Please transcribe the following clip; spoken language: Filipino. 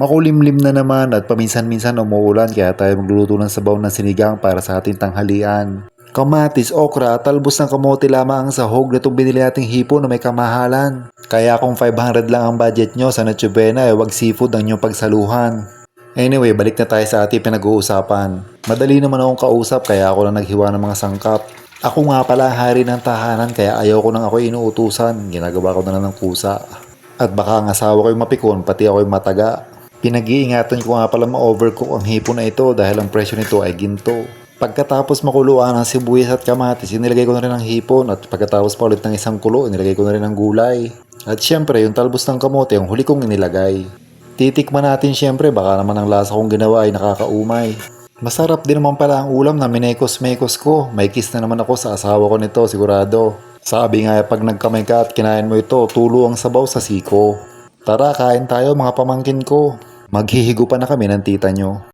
Makulimlim na naman at paminsan-minsan umuulan kaya tayo magluluto ng sabaw ng sinigang para sa ating tanghalian. Kamatis, okra, talbos ng kamote lamang ang sahog na itong binili nating hipon na may kamahalan. Kaya kung 500 lang ang budget nyo sa Noche Buena, wag seafood ang inyong pagsaluhan. Anyway, balik na tayo sa ating pinag-uusapan. Madali naman akong kausap kaya ako lang naghiwa ng mga sangkap. Ako nga pala hari ng tahanan kaya ayaw ko nang ako inuutusan. Ginagawa ko na lang ng kusa. At baka ang asawa ko'y mapikon, pati ako'y mataga. Pinag-iingatan ko nga pala ma-overcook ang hipon na ito dahil ang presyo nito ay ginto. Pagkatapos makuluan ng sibuyas at kamatis, inilagay ko na rin ang hipon at pagkatapos pa ulit ng isang kulo, inilagay ko na rin ang gulay. At syempre, yung talbos ng kamote, yung huli kong inilagay. Titikman natin syempre, baka naman ang lasa kong ginawa ay nakakaumay. Masarap din naman pala ang ulam na minekos-mekos ko. May kiss na naman ako sa asawa ko nito, sigurado. Sabi nga pag nagkamay ka at kinain mo ito, tulo ang sabaw sa siko. Tara, kain tayo mga pamangkin ko. Maghihigo pa na kami ng tita nyo.